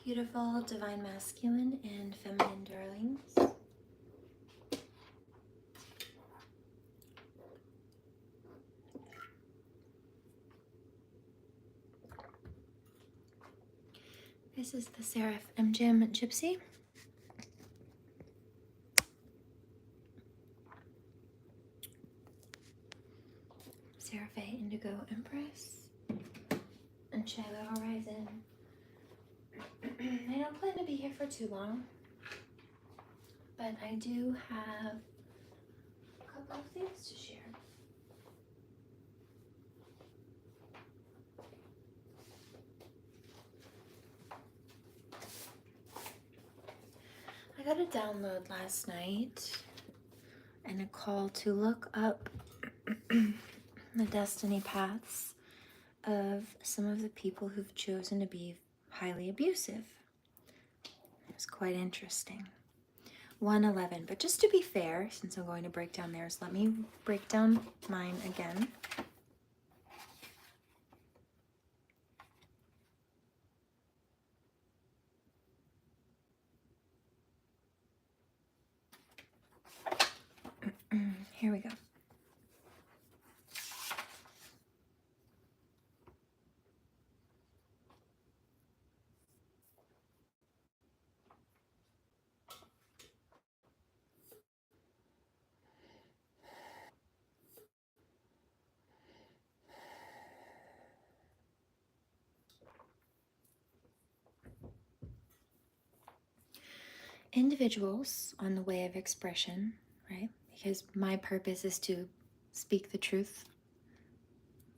beautiful divine masculine and feminine darlings. This is the Seraphim Gypsy. SeraFae Indigo Empress and Shiloh Horizon. I don't plan to be here for too long, but I do have a couple of things to share. I got a download last night and a call to look up the destiny paths of some of the people who've chosen to be highly abusive. It was quite interesting. 111, but just to be fair, since I'm going to break down theirs, let me break down mine again. Here we go. Individuals on the way of expression, right? Because my purpose is to speak the truth,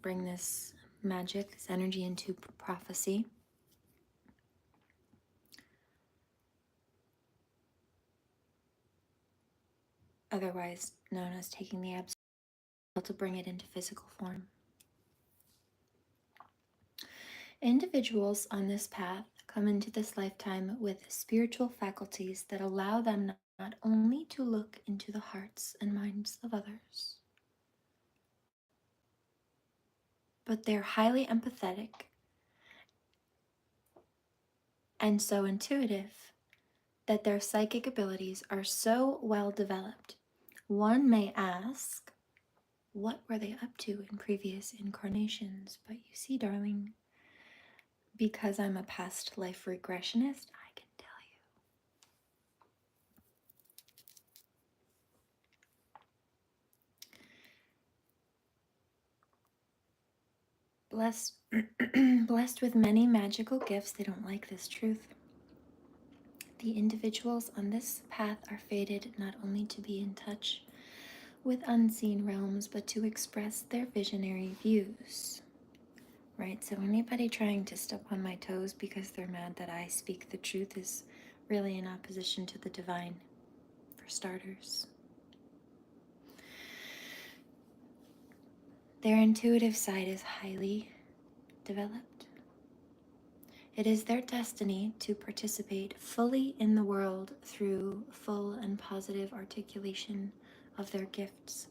bring this magic, this energy into prophecy. Otherwise known as taking the abstract to bring it into physical form. Individuals on this path come into this lifetime with spiritual faculties that allow them not only to look into the hearts and minds of others, but they're highly empathetic and so intuitive that their psychic abilities are so well developed. One may ask, what were they up to in previous incarnations? But you see, darling, because I'm a past life regressionist, I can tell you. Blessed with many magical gifts, they don't like this truth. The individuals on this path are fated not only to be in touch with unseen realms, but to express their visionary views. Right, so anybody trying to step on my toes because they're mad that I speak the truth is really in opposition to the divine, for starters. Their intuitive side is highly developed. It is their destiny to participate fully in the world through full and positive articulation of their gifts.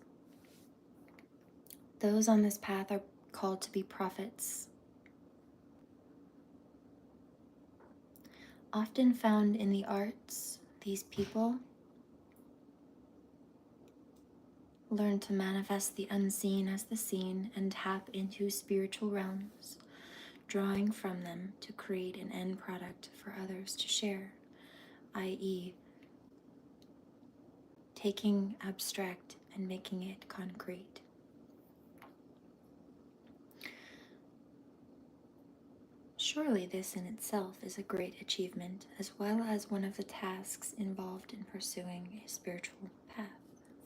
Those on this path are called to be prophets. Often found in the arts, these people learn to manifest the unseen as the seen and tap into spiritual realms, drawing from them to create an end product for others to share, i.e., taking abstract and making it concrete. Surely this in itself is a great achievement, as well as one of the tasks involved in pursuing a spiritual path.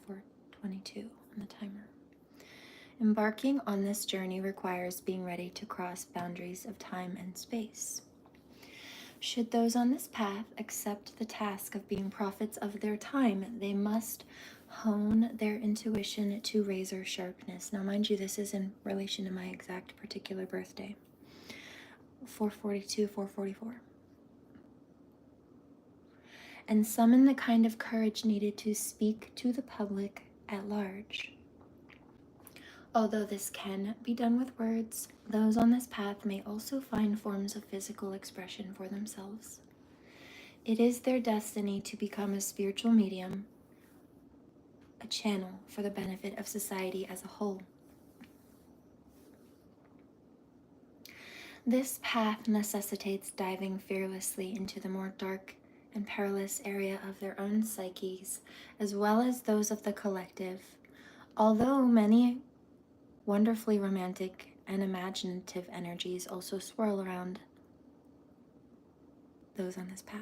For 22 on the timer. Embarking on this journey requires being ready to cross boundaries of time and space. Should those on this path accept the task of being prophets of their time, they must hone their intuition to razor sharpness. Now, mind you, this is in relation to my exact particular birthday. 442, 444. And summon the kind of courage needed to speak to the public at large. Although this can be done with words, those on this path may also find forms of physical expression for themselves. It is their destiny to become a spiritual medium, a channel for the benefit of society as a whole. This path necessitates diving fearlessly into the more dark and perilous area of their own psyches, as well as those of the collective. Although many wonderfully romantic and imaginative energies also swirl around those on this path.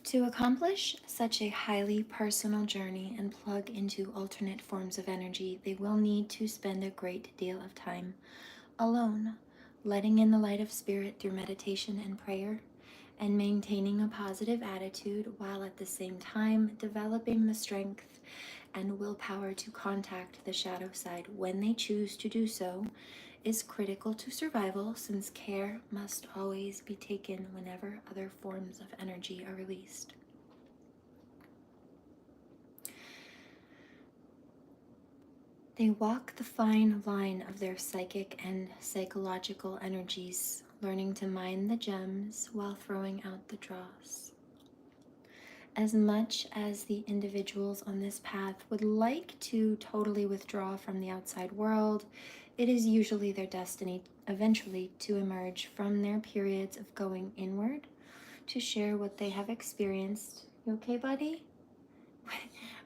To accomplish such a highly personal journey and plug into alternate forms of energy, they will need to spend a great deal of time alone, letting in the light of spirit through meditation and prayer, and maintaining a positive attitude while at the same time developing the strength and willpower to contact the shadow side when they choose to do so is critical to survival, since care must always be taken whenever other forms of energy are released. They walk the fine line of their psychic and psychological energies, learning to mine the gems while throwing out the dross. As much as the individuals on this path would like to totally withdraw from the outside world, it is usually their destiny eventually to emerge from their periods of going inward to share what they have experienced. You okay, buddy?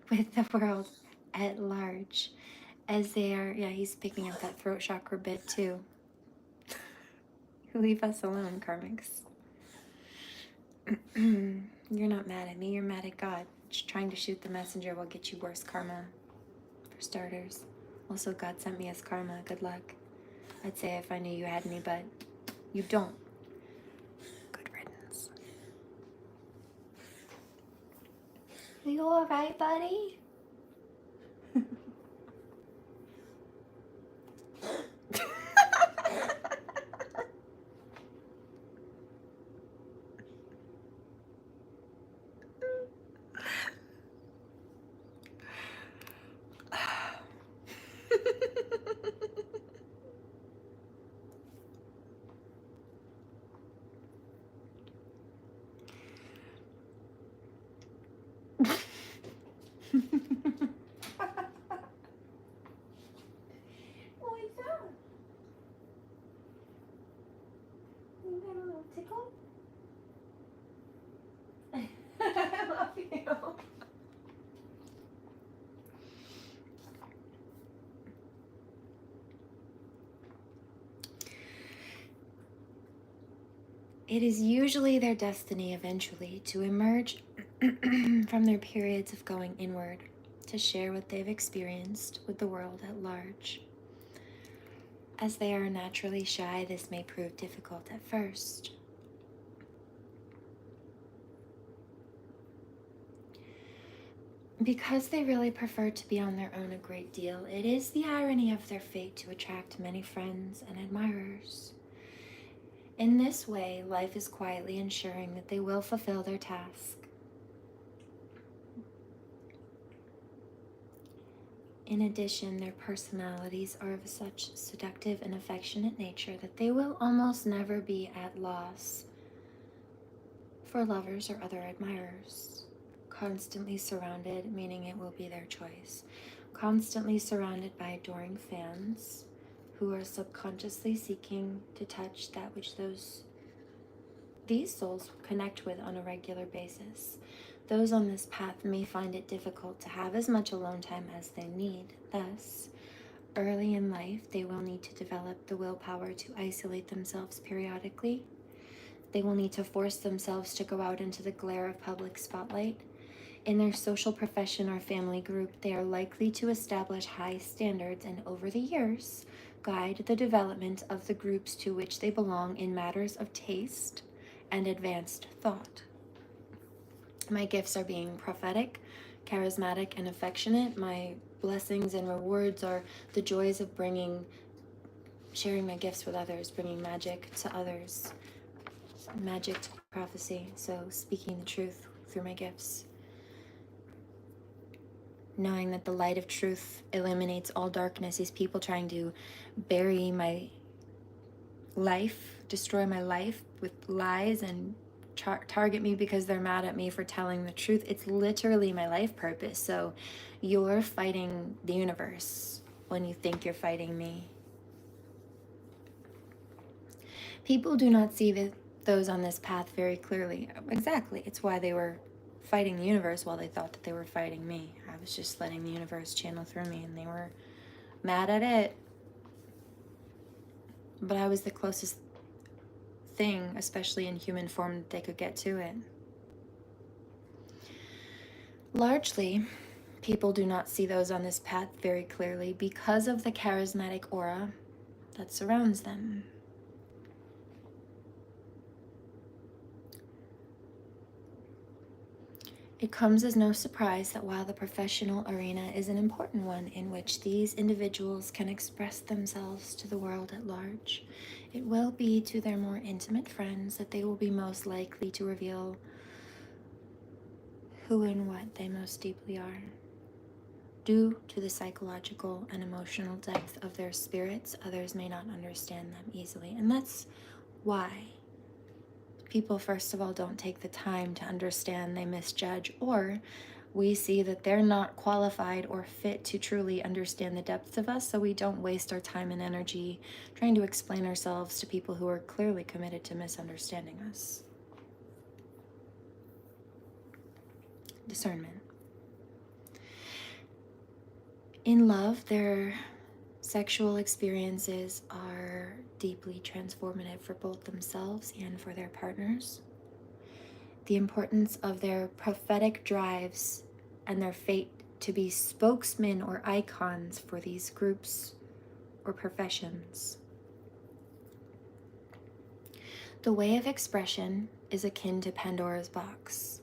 With the world at large. As they are, yeah, he's picking up that throat chakra bit too. Leave us alone, karmics. You're not mad at me, you're mad at God. Just trying to shoot the messenger will get you worse karma, for starters. Also, God sent me as karma. Good luck. I'd say if I knew you had me, but you don't. Good riddance. Are you alright, buddy? What's up? You got a little tickle? I love you. It is usually their destiny eventually to emerge from their periods of going inward, to share what they've experienced with the world at large. As they are naturally shy, this may prove difficult at first. Because they really prefer to be on their own a great deal, it is the irony of their fate to attract many friends and admirers. In this way, life is quietly ensuring that they will fulfill their task. In addition, their personalities are of such seductive and affectionate nature that they will almost never be at loss for lovers or other admirers. Constantly surrounded, meaning it will be their choice. Constantly surrounded by adoring fans who are subconsciously seeking to touch that which these souls connect with on a regular basis. Those on this path may find it difficult to have as much alone time as they need. Thus, early in life, they will need to develop the willpower to isolate themselves periodically. They will need to force themselves to go out into the glare of public spotlight. In their social profession or family group, they are likely to establish high standards and over the years, guide the development of the groups to which they belong in matters of taste and advanced thought. My gifts are being prophetic, charismatic, and affectionate. My blessings and rewards are the joys of sharing my gifts with others, bringing magic to others, magic to prophecy, so speaking the truth through my gifts. knowing that the light of truth eliminates all darkness. These people trying to bury my life, destroy my life with lies and target me because they're mad at me for telling the truth. It's literally my life purpose. So you're fighting the universe when you think you're fighting me. People do not see those on this path very clearly. Exactly. It's why they were fighting the universe while they thought that they were fighting me. I was just letting the universe channel through me, and they were mad at it. But I was the closest thing, especially in human form, that they could get to it. Largely, people do not see those on this path very clearly because of the charismatic aura that surrounds them. It comes as no surprise that while the professional arena is an important one in which these individuals can express themselves to the world at large, it will be to their more intimate friends that they will be most likely to reveal who and what they most deeply are. Due to the psychological and emotional depth of their spirits, others may not understand them easily. And that's why people, first of all, don't take the time to understand, they misjudge, or we see that they're not qualified or fit to truly understand the depths of us, so we don't waste our time and energy trying to explain ourselves to people who are clearly committed to misunderstanding us. Discernment. In love, their sexual experiences are deeply transformative for both themselves and for their partners. The importance of their prophetic drives and their fate to be spokesmen or icons for these groups or professions. The way of expression is akin to Pandora's box,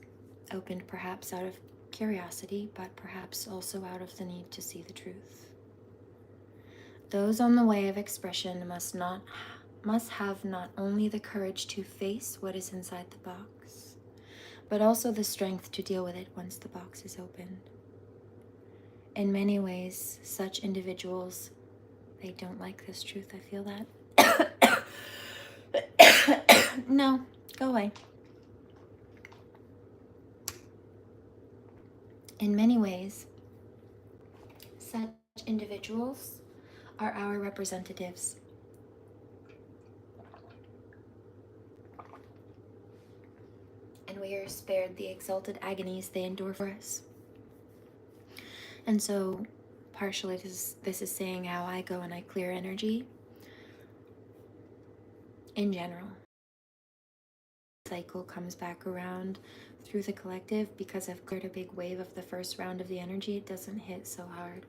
opened perhaps out of curiosity, but perhaps also out of the need to see the truth. Those on the way of expression must have not only the courage to face what is inside the box, but also the strength to deal with it once the box is opened. In many ways, such individuals, they don't like this truth. I feel that. No, go away. In many ways, such individuals are our representatives. And we are spared the exalted agonies they endure for us. And so, partially this is saying how I go and I clear energy in general. Cycle comes back around through the collective because I've cleared a big wave of the first round of the energy. It doesn't hit so hard.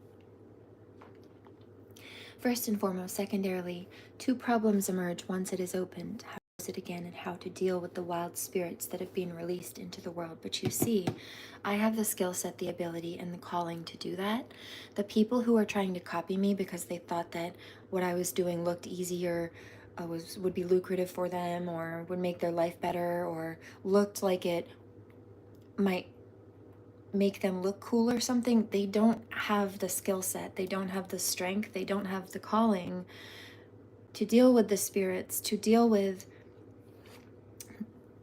First and foremost, secondarily, two problems emerge once it is opened. How to use it again and how to deal with the wild spirits that have been released into the world. But you see, I have the skill set, the ability, and the calling to do that. The people who are trying to copy me because they thought that what I was doing looked easier, would be lucrative for them, or would make their life better, or looked like it might make them look cool or something, they don't have the skill set, they don't have the strength, they don't have the calling to deal with the spirits, to deal with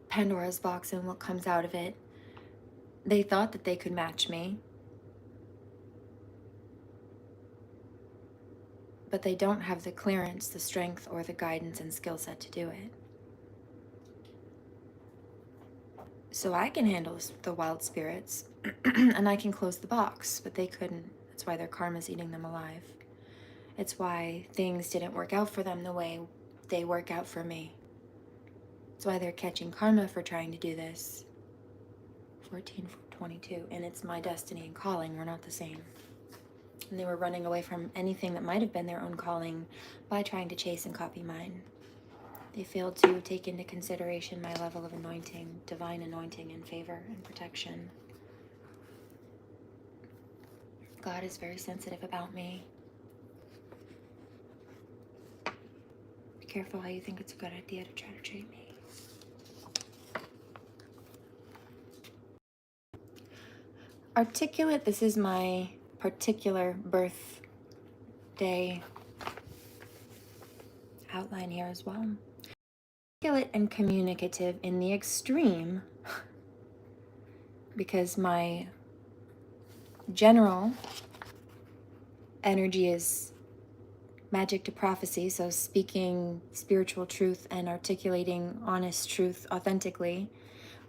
Pandora's box and what comes out of it. They thought that they could match me, but they don't have the clearance, the strength, or the guidance and skill set to do it. So I can handle the wild spirits and I can close the box, but they couldn't. That's why their karma's eating them alive. It's why things didn't work out for them the way they work out for me. It's why they're catching karma for trying to do this. 1422, and it's my destiny and calling. We're not the same. And they were running away from anything that might have been their own calling by trying to chase and copy mine. They failed to take into consideration my level of anointing, divine anointing and favor and protection. God is very sensitive about me. Be careful how you think it's a good idea to try to treat me. Articulate, this is my particular birthday outline here as well. Articulate and communicative in the extreme, because my general energy is magic to prophecy, so speaking spiritual truth and articulating honest truth authentically.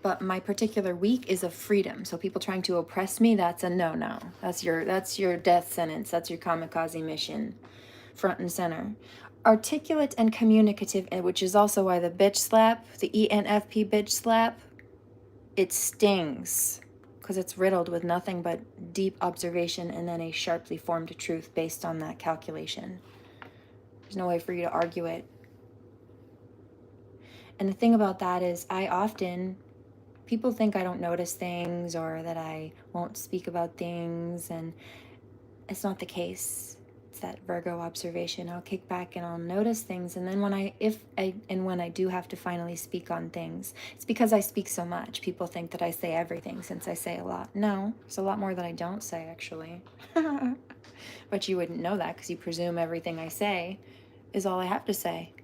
But my particular week is of freedom. So people trying to oppress me, that's a no-no. That's your death sentence. That's your kamikaze mission, front and center. Articulate and communicative, which is also why the bitch slap, the ENFP bitch slap, it stings because it's riddled with nothing but deep observation and then a sharply formed truth based on that calculation. There's no way for you to argue it. And the thing about that is people think I don't notice things or that I won't speak about things, and it's not the case. It's that Virgo observation. I'll kick back and I'll notice things, and then when I do have to finally speak on things, it's because I speak so much. People think that I say everything since I say a lot. No, there's a lot more that I don't say, actually. But you wouldn't know that because you presume everything I say is all I have to say.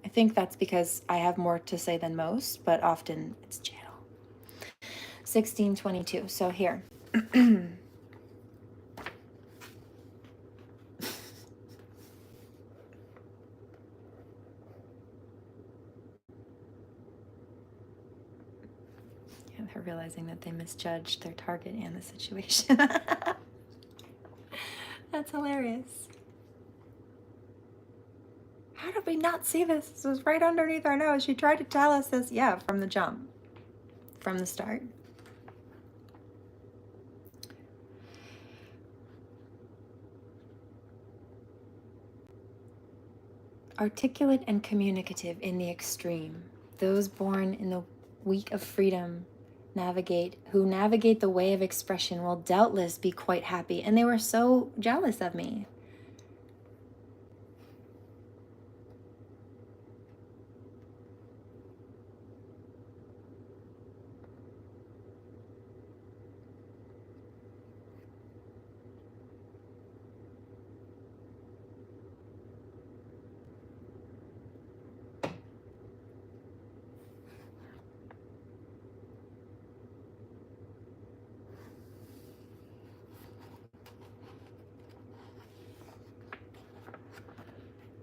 I think that's because I have more to say than most, but often it's channel. 1622. So here. Yeah, they're realizing that they misjudged their target and the situation. That's hilarious. How did we not see this? This was right underneath our nose. She tried to tell us this. Yeah, from the jump. From the start. Articulate and communicative in the extreme. Those born in the week of freedom who navigate the way of expression will doubtless be quite happy. And they were so jealous of me.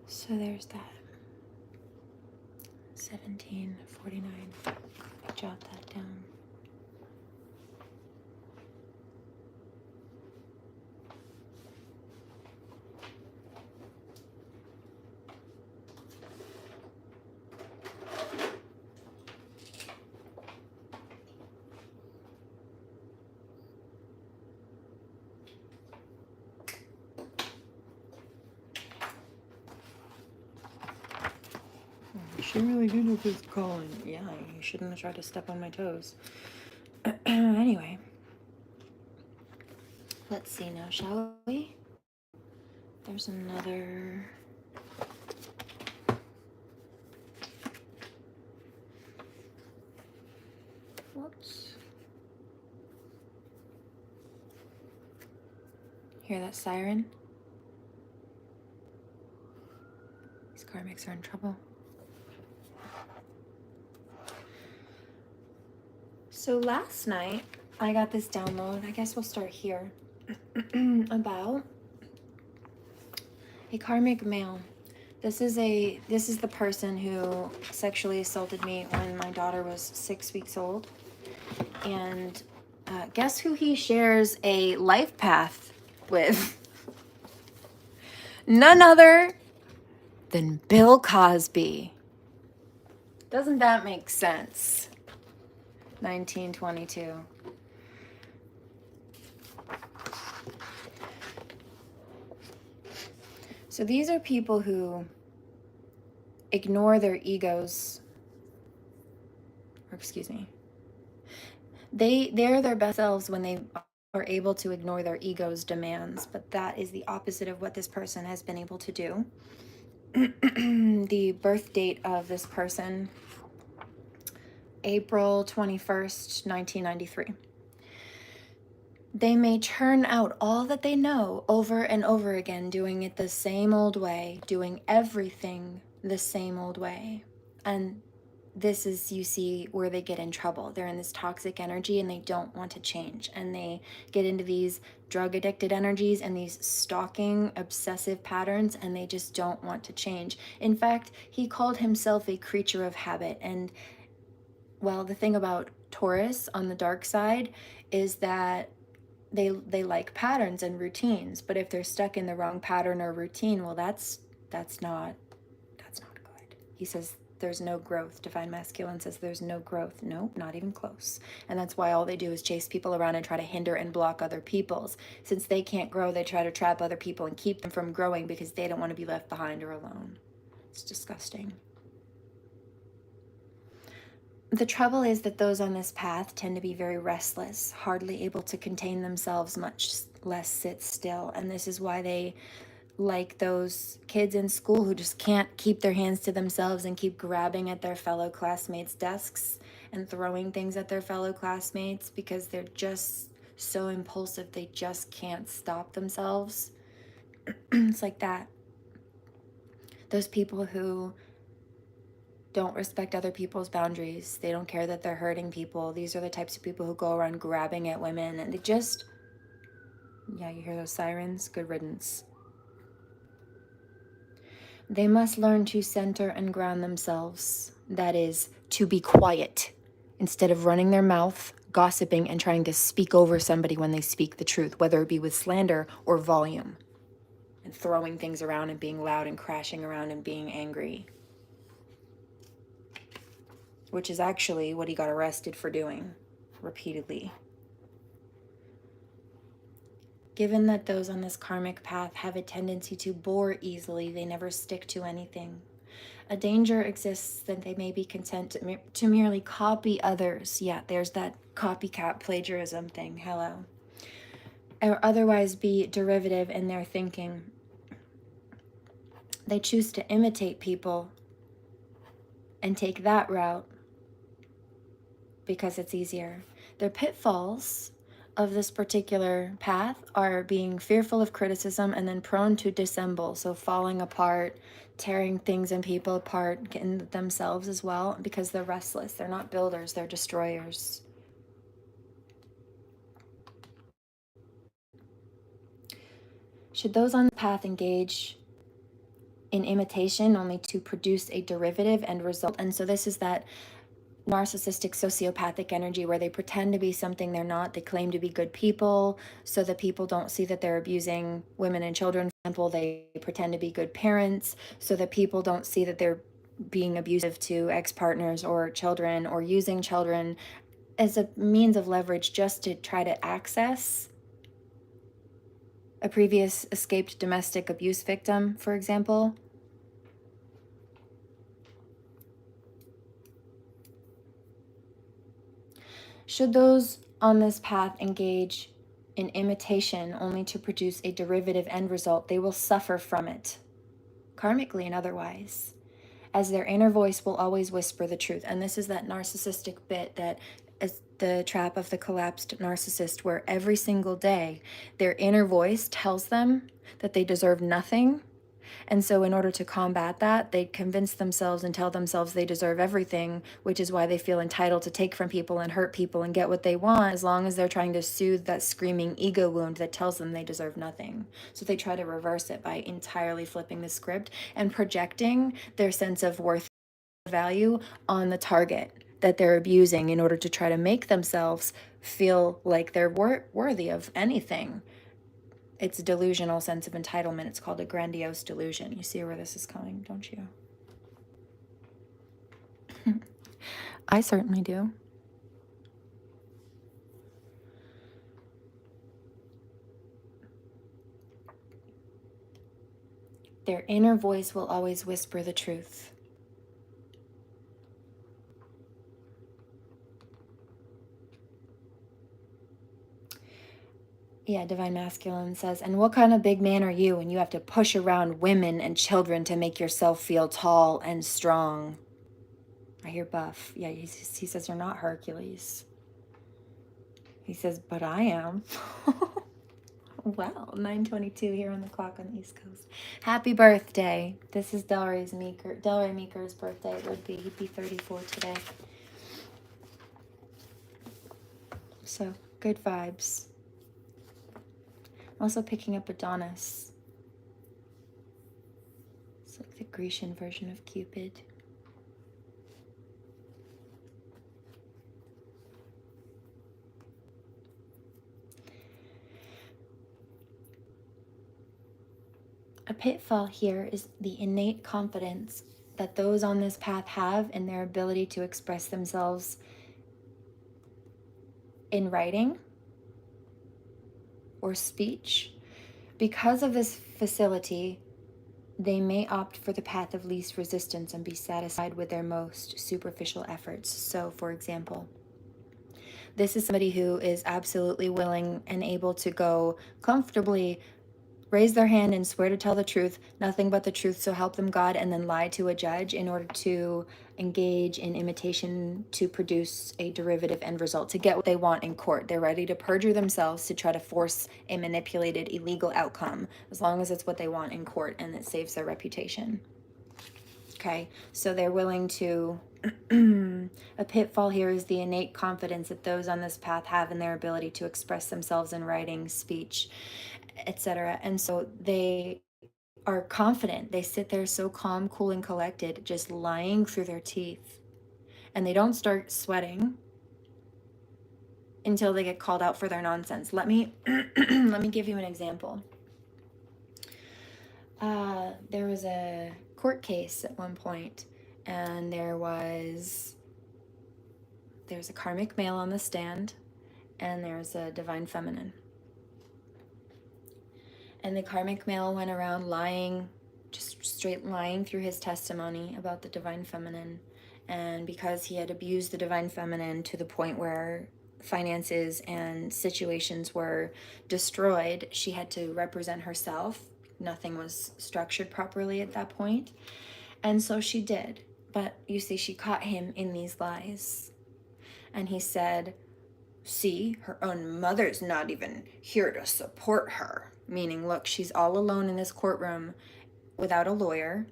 So there's that. 1749. Jot that down. She really did with this calling. Yeah, you shouldn't have tried to step on my toes. Anyway. Let's see now, shall we? There's another... Whoops. Hear that siren? These karmics are in trouble. So last night, I got this download. I guess we'll start here. About a karmic male. This is the person who sexually assaulted me when my daughter was 6 weeks old. And guess who he shares a life path with? None other than Bill Cosby. Doesn't that make sense? 1922. So these are people who ignore their egos, or excuse me, they're their best selves when they are able to ignore their ego's demands, but that is the opposite of what this person has been able to do. The birth date of this person, April 21st, 1993. They may churn out all that they know over and over again, doing it the same old way, doing everything the same old way. And this is, you see, where they get in trouble. They're in this toxic energy and they don't want to change. And they get into these drug addicted energies and these stalking, obsessive patterns, and they just don't want to change. In fact, he called himself a creature of habit. And well, the thing about Taurus on the dark side is that they like patterns and routines, but if they're stuck in the wrong pattern or routine, well, that's not good. He says there's no growth. Divine Masculine says there's no growth. No, not even close. And that's why all they do is chase people around and try to hinder and block other people's. Since they can't grow, they try to trap other people and keep them from growing because they don't want to be left behind or alone. It's disgusting. The trouble is that those on this path tend to be very restless, hardly able to contain themselves, much less sit still. And this is why they like those kids in school who just can't keep their hands to themselves and keep grabbing at their fellow classmates' desks and throwing things at their fellow classmates because they're just so impulsive, they just can't stop themselves. It's like that. Those people who don't respect other people's boundaries. They don't care that they're hurting people. These are the types of people who go around grabbing at women, and they just, yeah, you hear those sirens? Good riddance. They must learn to center and ground themselves. That is, to be quiet instead of running their mouth, gossiping, and trying to speak over somebody when they speak the truth, whether it be with slander or volume, and throwing things around and being loud and crashing around and being angry. Which is actually what he got arrested for doing repeatedly. Given that those on this karmic path have a tendency to bore easily, they never stick to anything. A danger exists that they may be content to merely copy others. Yeah, there's that copycat plagiarism thing. Hello. Or otherwise be derivative in their thinking. They choose to imitate people and take that route because it's easier. Their pitfalls of this particular path are being fearful of criticism and then prone to dissemble, so falling apart, tearing things and people apart in themselves as well, because they're restless. They're not builders, they're destroyers. Should those on the path engage in imitation only to produce a derivative end result? And so this is that narcissistic sociopathic energy where they pretend to be something they're not. They claim to be good people so that people don't see that they're abusing women and children. For example, they pretend to be good parents so that people don't see that they're being abusive to ex-partners or children, or using children as a means of leverage just to try to access a previous escaped domestic abuse victim, for example. Should those on this path engage in imitation only to produce a derivative end result, they will suffer from it, karmically and otherwise, as their inner voice will always whisper the truth. And this is that narcissistic bit that is the trap of the collapsed narcissist, where every single day their inner voice tells them that they deserve nothing. And so in order to combat that, they convince themselves and tell themselves they deserve everything, which is why they feel entitled to take from people and hurt people and get what they want, as long as they're trying to soothe that screaming ego wound that tells them they deserve nothing. So they try to reverse it by entirely flipping the script and projecting their sense of worth, value on the target that they're abusing in order to try to make themselves feel like they're worthy of anything. It's a delusional sense of entitlement. It's called a grandiose delusion. You see where this is coming, don't you? I certainly do. Their inner voice will always whisper the truth. Yeah, Divine Masculine says, and what kind of big man are you when you have to push around women and children to make yourself feel tall and strong? I hear Buff. Yeah, he says you're not Hercules. He says, but I am. Wow, 9:22 here on the clock on the East Coast. Happy birthday. This is Delray Meeker's birthday. It would be. He'd be 34 today. So, good vibes. I'm also picking up Adonis. It's like the Grecian version of Cupid. A pitfall here is the innate confidence that those on this path have in their ability to express themselves in writing or speech. Because of this facility, they may opt for the path of least resistance and be satisfied with their most superficial efforts. So, for example, this is somebody who is absolutely willing and able to go comfortably, raise their hand and swear to tell the truth, nothing but the truth, so help them God, and then lie to a judge in order to engage in imitation to produce a derivative end result, to get what they want in court. They're ready to perjure themselves to try to force a manipulated, illegal outcome, as long as it's what they want in court and it saves their reputation. Okay, so they're willing to... A pitfall here is the innate confidence that those on this path have in their ability to express themselves in writing, speech, etc. And so they are confident. They sit there so calm, cool, and collected, just lying through their teeth. And they don't start sweating until they get called out for their nonsense. Let me give you an example. There was a court case at one point, and there's a karmic male on the stand, and there's a divine feminine. And the karmic male went around lying, just straight lying through his testimony about the divine feminine. And because he had abused the divine feminine to the point where finances and situations were destroyed, she had to represent herself. Nothing was structured properly at that point. And so she did. But you see, she caught him in these lies. And he said, see, her own mother's not even here to support her. Meaning, look, she's all alone in this courtroom without a lawyer.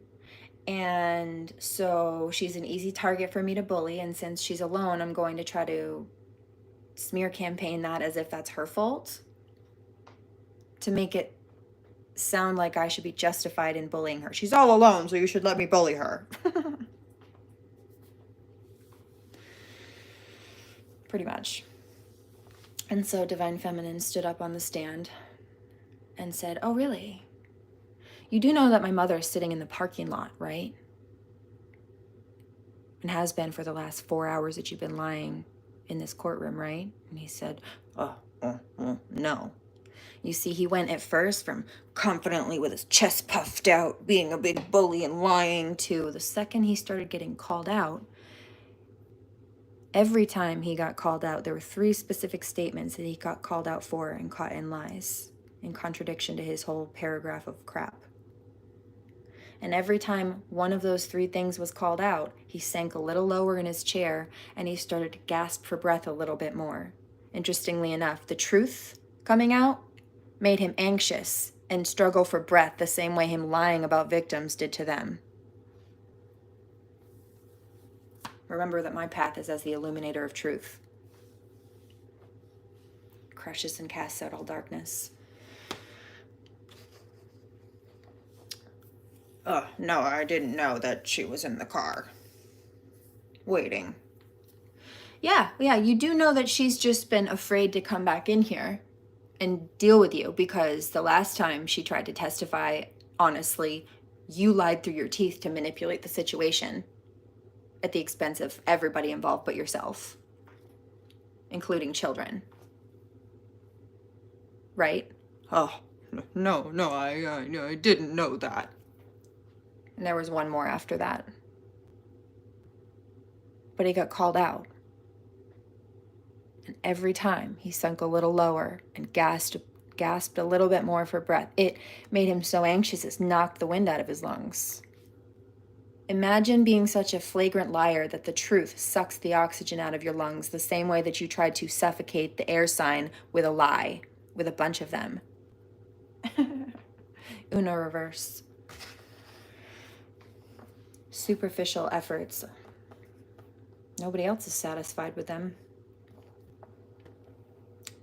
And so she's an easy target for me to bully. And since she's alone, I'm going to try to smear campaign that as if that's her fault, to make it sound like I should be justified in bullying her. She's all alone, so you should let me bully her. Pretty much. And so Divine Feminine stood up on the stand and said, oh, really? You do know that my mother is sitting in the parking lot, right? And has been for the last 4 hours that you've been lying in this courtroom, right? And he said, no. You see, he went at first from confidently with his chest puffed out, being a big bully and lying, to the second he started getting called out. Every time he got called out, there were 3 specific statements that he got called out for and caught in lies, in contradiction to his whole paragraph of crap. And every time one of those 3 things was called out, he sank a little lower in his chair and he started to gasp for breath a little bit more. Interestingly enough, the truth coming out made him anxious and struggle for breath the same way him lying about victims did to them. Remember that my path is as the illuminator of truth. Crushes and casts out all darkness. No, I didn't know that she was in the car. Waiting. Yeah, you do know that she's just been afraid to come back in here and deal with you, because the last time she tried to testify, honestly, you lied through your teeth to manipulate the situation at the expense of everybody involved but yourself, including children. Right? Oh, no, I didn't know that. And there was one more after that. But he got called out. And every time he sunk a little lower and gasped a little bit more for breath. It made him so anxious it knocked the wind out of his lungs. Imagine being such a flagrant liar that the truth sucks the oxygen out of your lungs the same way that you tried to suffocate the air sign with a lie, with a bunch of them. Uno reverse. Superficial efforts. Nobody else is satisfied with them.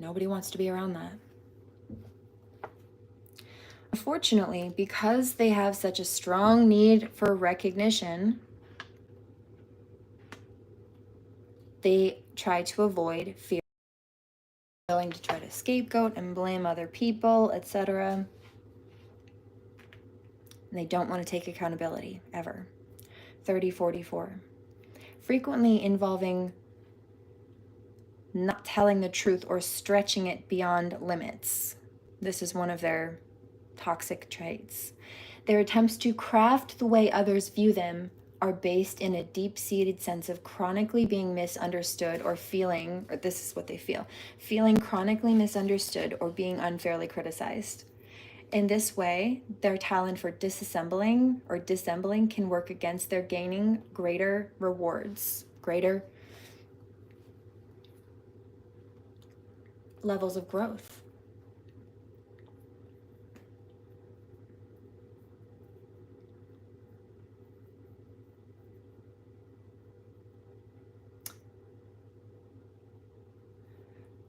Nobody wants to be around that. Unfortunately, because they have such a strong need for recognition, they try to avoid fear, willing to try to scapegoat and blame other people, etc. And they don't want to take accountability, ever. 3044. Frequently involving not telling the truth or stretching it beyond limits. This is one of their toxic traits. Their attempts to craft the way others view them are based in a deep-seated sense of chronically being misunderstood or feeling, or this is what they feel, feeling chronically misunderstood or being unfairly criticized. In this way, their talent for disassembling or dissembling can work against their gaining greater rewards, greater levels of growth.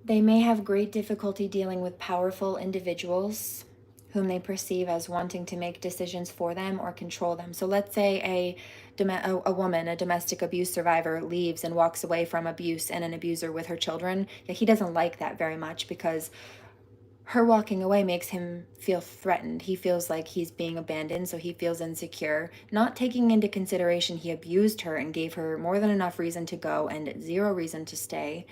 They may have great difficulty dealing with powerful individuals whom they perceive as wanting to make decisions for them or control them. So let's say a woman, a domestic abuse survivor, leaves and walks away from abuse and an abuser with her children. Yeah, he doesn't like that very much because her walking away makes him feel threatened. He feels like he's being abandoned, so he feels insecure, not taking into consideration he abused her and gave her more than enough reason to go and zero reason to stay.